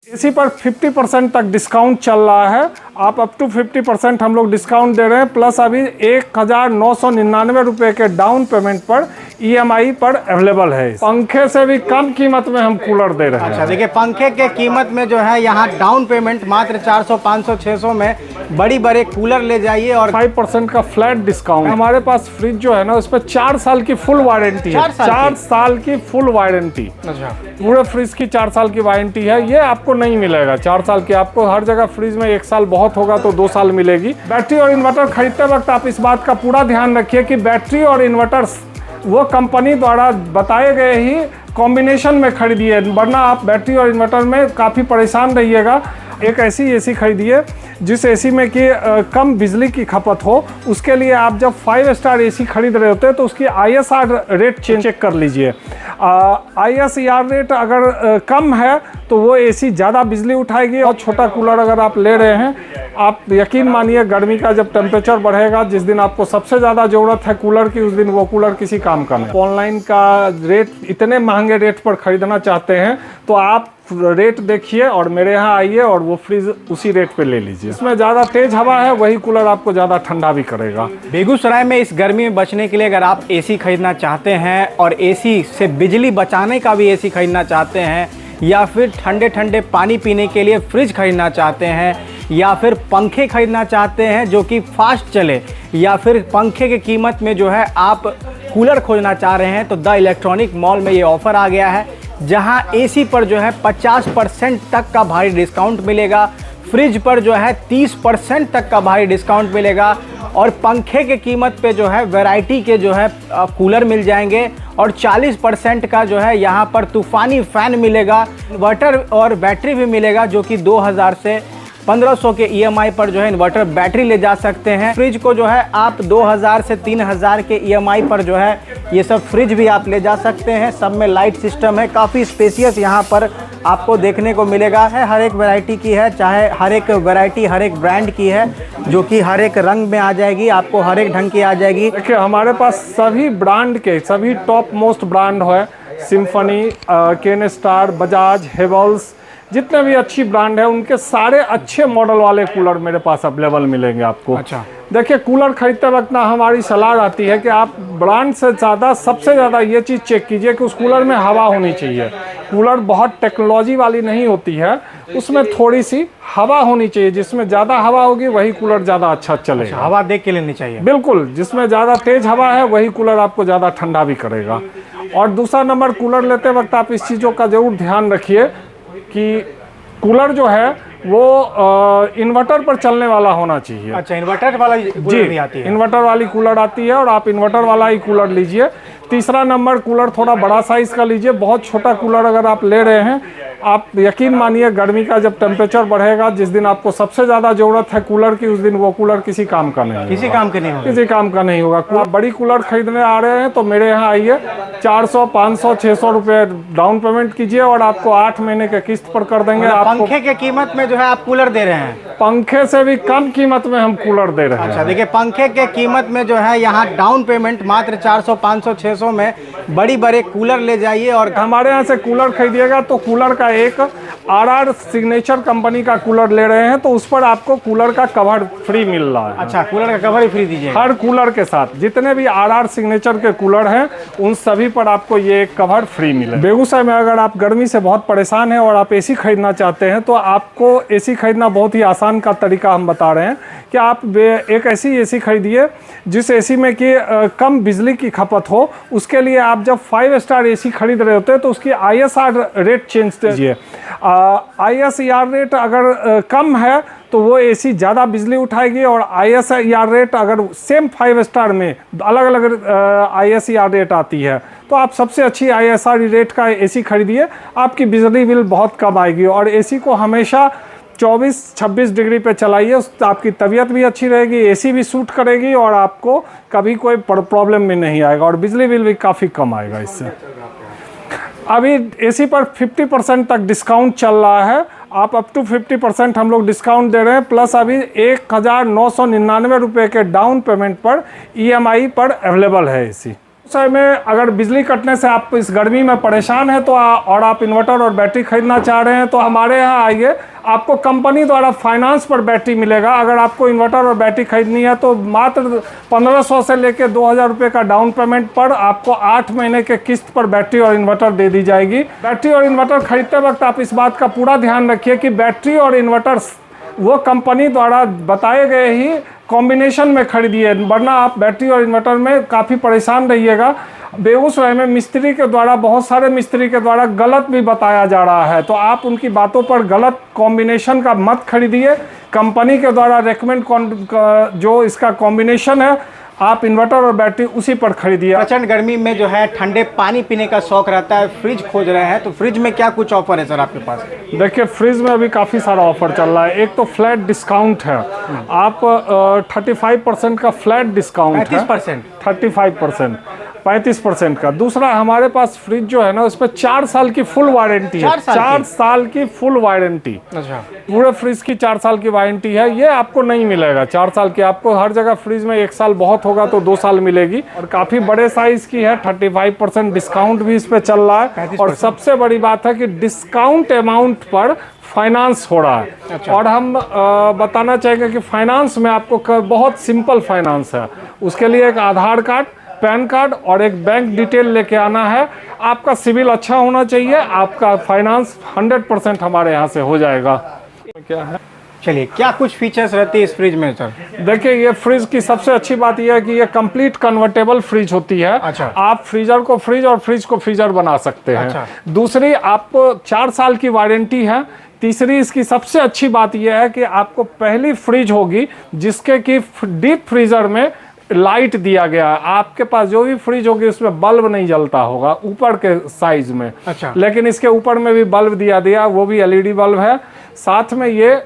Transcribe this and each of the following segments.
AC पर 50% तक discount चल रहा है। आप अप टू 50% हम लोग डिस्काउंट दे रहे हैं, प्लस अभी 1999 रुपये के डाउन पेमेंट पर ईएमआई पर अवेलेबल है। पंखे से भी कम कीमत में हम कूलर दे रहे हैं। अच्छा, देखिए पंखे के कीमत में जो है यहाँ डाउन पेमेंट मात्र 400, 500, 600 में बड़ी बड़े कूलर ले जाइए और 5% का फ्लैट डिस्काउंट। हमारे पास फ्रिज जो है ना, उस पर 4 साल की फुल वारंटी है। 4 साल की फुल वारंटी। अच्छा, पूरे फ्रिज की 4 साल की वारंटी है। ये आपको नहीं मिलेगा 4 साल की। आपको हर जगह फ्रिज में 1 साल बहुत होगा तो 2 साल मिलेगी। बैटरी और इन्वर्टर खरीदते वक्त आप इस बात का पूरा ध्यान रखिए कि बैटरी और इन्वर्टर वो कंपनी द्वारा बताए गए ही कॉम्बिनेशन में खरीदिए, वरना आप बैटरी और इन्वर्टर में काफ़ी परेशान रहिएगा। एक ऐसी एसी खरीदिए जिस एसी में कि कम बिजली की खपत हो। उसके लिए आप जब 5 स्टार एसी खरीद रहे होते हैं तो उसकी ISR रेट चेक कर लीजिए। ISR रेट अगर कम है तो वो एसी ज़्यादा बिजली उठाएगी। और छोटा कूलर अगर आप ले रहे हैं, आप यकीन मानिए गर्मी का जब टेम्परेचर बढ़ेगा, जिस दिन आपको सबसे ज़्यादा ज़रूरत है कूलर की, उस दिन वो कूलर किसी काम का नहीं। ऑनलाइन का रेट इतने महंगे रेट पर ख़रीदना चाहते हैं तो आप रेट देखिए और मेरे यहाँ आइए और वो फ्रिज उसी रेट पे ले लीजिए। इसमें ज़्यादा तेज़ हवा है, वही कूलर आपको ज़्यादा ठंडा भी करेगा। बेगूसराय में इस गर्मी में बचने के लिए अगर आप एसी खरीदना चाहते हैं और एसी से बिजली बचाने का भी एसी खरीदना चाहते हैं, या फिर ठंडे ठंडे पानी पीने के लिए फ्रिज खरीदना चाहते हैं, या फिर पंखे खरीदना चाहते हैं जो कि फास्ट चले, या फिर पंखे की कीमत में जो है आप कूलर खोजना चाह रहे हैं, तो द इलेक्ट्रॉनिक मॉल में ये ऑफ़र आ गया है, जहां एसी पर जो है 50% तक का भारी डिस्काउंट मिलेगा, फ्रिज पर जो है 30% तक का भारी डिस्काउंट मिलेगा, और पंखे के कीमत पे जो है वैरायटी के जो है कूलर मिल जाएंगे, और 40% का जो है यहाँ पर तूफ़ानी फ़ैन मिलेगा। इन्वर्टर और बैटरी भी मिलेगा जो कि 2000 से 1500 के EMI पर जो है इन्वर्टर बैटरी ले जा सकते हैं। फ्रिज को जो है आप 2000 से 3000 के EMI पर जो है ये सब फ्रिज भी आप ले जा सकते हैं। सब में लाइट सिस्टम है, काफ़ी स्पेसियस यहाँ पर आपको देखने को मिलेगा है। हर एक वैरायटी की है, चाहे हर एक वैरायटी हर एक ब्रांड की है, जो कि हर एक रंग में आ जाएगी, आपको हर एक ढंग की आ जाएगी। देखिए हमारे पास सभी ब्रांड के सभी टॉप मोस्ट ब्रांड है। सिम्फनी, केन स्टार, बजाज, हेवल्स, जितने भी अच्छी ब्रांड है उनके सारे अच्छे मॉडल वाले कूलर मेरे पास अवेलेबल मिलेंगे आपको। अच्छा, देखिए कूलर खरीदते वक्त ना हमारी सलाह आती है कि आप ब्रांड से ज़्यादा सबसे ज़्यादा ये चीज़ चेक कीजिए कि उस कूलर में हवा होनी चाहिए। कूलर बहुत टेक्नोलॉजी वाली नहीं होती है, उसमें थोड़ी सी हवा होनी चाहिए। जिसमें ज़्यादा हवा होगी वही कूलर ज़्यादा अच्छा चलेगा। अच्छा, हवा देख के लेनी चाहिए। बिल्कुल, जिसमें ज़्यादा तेज़ हवा है वही कूलर आपको ज़्यादा ठंडा भी करेगा। और दूसरा नंबर, कूलर लेते वक्त आप इस चीज़ों का ज़रूर ध्यान रखिए कि कूलर जो है वो इन्वर्टर पर चलने वाला होना चाहिए। अच्छा, इन्वर्टर वाला कूलर भी आती है? इन्वर्टर वाली कूलर आती है और आप इन्वर्टर वाला ही कूलर लीजिए। तीसरा नंबर, कूलर थोड़ा बड़ा साइज़ का लीजिए। बहुत छोटा कूलर अगर आप ले रहे हैं, आप यकीन मानिए गर्मी का जब टेम्परेचर बढ़ेगा, जिस दिन आपको सबसे ज़्यादा ज़रूरत है कूलर की, उस दिन वो कूलर किसी काम का नहीं, किसी काम का नहीं होगा। किसी काम का नहीं होगा। आप बड़ी कूलर खरीदने आ रहे हैं तो मेरे यहाँ आइए, 400, 500, 600 रुपये डाउन पेमेंट कीजिए और आपको 8 महीने के किस्त पर कर देंगे। आपको पंखे के कीमत में जो है आप कूलर दे रहे हैं? पंखे से भी कम कीमत में हम कूलर दे रहे हैं। अच्छा, देखिए पंखे के कीमत में जो है यहाँ डाउन पेमेंट मात्र 400, 500, 600 में बड़ी बड़े कूलर ले जाइए। और हमारे यहाँ से कूलर खरीदिएगा तो कूलर का एक RR सिग्नेचर कंपनी का कूलर ले रहे हैं तो उस पर आपको कूलर का कवर फ्री मिल रहा है। अच्छा, कूलर का कवर ही फ्री दीजिए हर कूलर के साथ। जितने भी RR सिग्नेचर के कूलर हैं उन सभी पर आपको ये एक कवर फ्री मिले। बेगूसराय में अगर आप गर्मी से बहुत परेशान हैं और आप एसी खरीदना चाहते हैं तो आपको एसी खरीदना बहुत ही आसान का तरीका हम बता रहे हैं कि आप एक ऐसी एसी खरीदिए जिस एसी में कि कम बिजली की खपत हो। उसके लिए आप जब 5 स्टार एसी खरीद रहे होते हैं तो उसकी ISR रेट चेंज कीजिए। ISR रेट अगर कम है तो वो एसी ज़्यादा बिजली उठाएगी, और ISR रेट अगर सेम 5 स्टार में अलग अलग ISR रेट आती है तो आप सबसे अच्छी ISR रेट का एसी खरीदिए। आपकी बिजली बिल बहुत कम आएगी। और एसी को हमेशा 24-26 डिग्री पे चलाइए, आपकी तबीयत भी अच्छी रहेगी, एसी भी सूट करेगी और आपको कभी कोई प्रॉब्लम भी नहीं आएगा, और बिजली बिल भी काफ़ी कम आएगा इससे। अभी एसी पर 50% तक डिस्काउंट चल रहा है। आप अप टू 50% हम लोग डिस्काउंट दे रहे हैं, प्लस अभी 1999 रुपये के डाउन पेमेंट पर EMI पर अवेलेबल है एसी। समय में अगर बिजली कटने से आप इस गर्मी में परेशान हैं तो और आप इन्वर्टर और बैटरी खरीदना चाह रहे हैं तो हमारे यहाँ आइए, आपको कंपनी द्वारा फाइनेंस पर बैटरी मिलेगा। अगर आपको इन्वर्टर और बैटरी खरीदनी है तो मात्र 1500 से लेकर 2000 रुपये का डाउन पेमेंट पर आपको 8 महीने के किस्त पर बैटरी और इन्वर्टर दे दी जाएगी। बैटरी और इन्वर्टर खरीदते वक्त आप इस बात का पूरा ध्यान रखिए कि बैटरी और इन्वर्टर वो कंपनी द्वारा बताए गए ही कॉम्बिनेशन में खरीदिए, वरना आप बैटरी और इन्वर्टर में काफ़ी परेशान रहिएगा। बेगूसराय में मिस्त्री के द्वारा, बहुत सारे मिस्त्री के द्वारा गलत भी बताया जा रहा है, तो आप उनकी बातों पर गलत कॉम्बिनेशन का मत खरीदिए। कंपनी के द्वारा रेकमेंड जो इसका कॉम्बिनेशन है, आप इन्वर्टर और बैटरी उसी पर खरीदिए। प्रचंड गर्मी में जो है ठंडे पानी पीने का शौक रहता है, फ्रिज खोज रहे हैं, तो फ्रिज में क्या कुछ ऑफर है सर आपके पास? देखिए, फ्रिज में अभी काफ़ी सारा ऑफर चल रहा है। एक तो फ्लैट डिस्काउंट है, आप 35% का फ्लैट डिस्काउंट है। 35%, 35% का। दूसरा, हमारे पास फ्रिज जो है ना, उस पर 4 साल की फुल वारंटी है। 4 साल की फुल वारंटी। अच्छा, पूरे फ्रिज की 4 साल की वारंटी है। ये आपको नहीं मिलेगा 4 साल की, आपको हर जगह फ्रिज में 1 साल बहुत होगा तो 2 साल मिलेगी। और काफ़ी बड़े साइज की है, 35% डिस्काउंट भी इस पर चल रहा है। और सबसे बड़ी बात है कि डिस्काउंट अमाउंट पर फाइनेंस हो रहा है। अच्छा। और हम बताना चाहेंगे कि फाइनेंस में आपको बहुत सिंपल फाइनेंस है। उसके लिए एक आधार कार्ड, पैन कार्ड और एक बैंक डिटेल लेके आना है। आपका सिविल अच्छा होना चाहिए, आपका फाइनेंस 100% हमारे यहाँ से हो जाएगा। क्या है, चलिए, क्या कुछ फीचर्स रहते हैं इस फ्रिज में सर? देखिए, ये फ्रिज की सबसे अच्छी बात यह है कि ये कंप्लीट कन्वर्टेबल फ्रिज होती है। अच्छा। आप फ्रीजर को फ्रिज और फ्रिज को फ्रीजर बना सकते हैं। अच्छा। दूसरी, आपको 4 साल की वारंटी है। तीसरी, इसकी सबसे अच्छी बात यह है कि आपको पहली फ्रिज होगी जिसके कि डीप फ्रीजर में लाइट दिया गया है। आपके पास जो भी फ्रिज होगी उसमें बल्ब नहीं जलता होगा ऊपर के साइज में। अच्छा। लेकिन इसके ऊपर में भी बल्ब दिया, वो भी LED बल्ब है। साथ में ये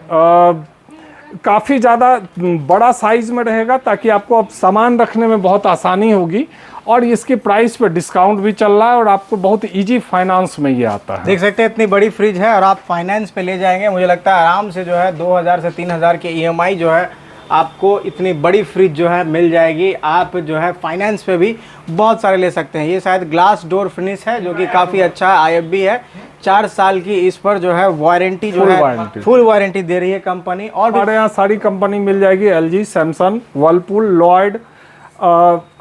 काफ़ी ज़्यादा बड़ा साइज में रहेगा ताकि आपको अब सामान रखने में बहुत आसानी होगी। और इसकी प्राइस पे डिस्काउंट भी चल रहा है और आपको बहुत इजी फाइनेंस में ये आता है। देख सकते हैं, इतनी बड़ी फ्रिज है और आप फाइनेंस पे ले जाएंगे, मुझे लगता है आराम से जो है 2000 से 3000 के EMI जो है आपको इतनी बड़ी फ्रिज जो है मिल जाएगी। आप जो है फाइनेंस पे भी बहुत सारे ले सकते हैं। ये शायद ग्लास डोर फिनिश है जो कि काफ़ी अच्छा IFB है। 4 साल की इस पर जो है वारंटी जो है फुल वारंटी दे रही है कंपनी। और हमारे यहाँ सारी कंपनी मिल जाएगी, LG, Samsung, Whirlpool, Lloyd,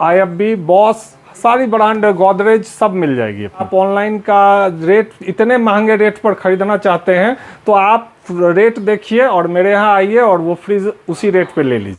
IFB, boss, सारी ब्रांड, गोदरेज, सब मिल जाएगी। आप ऑनलाइन का रेट, इतने महंगे रेट पर खरीदना चाहते हैं तो आप रेट देखिए और मेरे यहाँ आइए और वो फ्रिज उसी रेट पे ले लीजिए।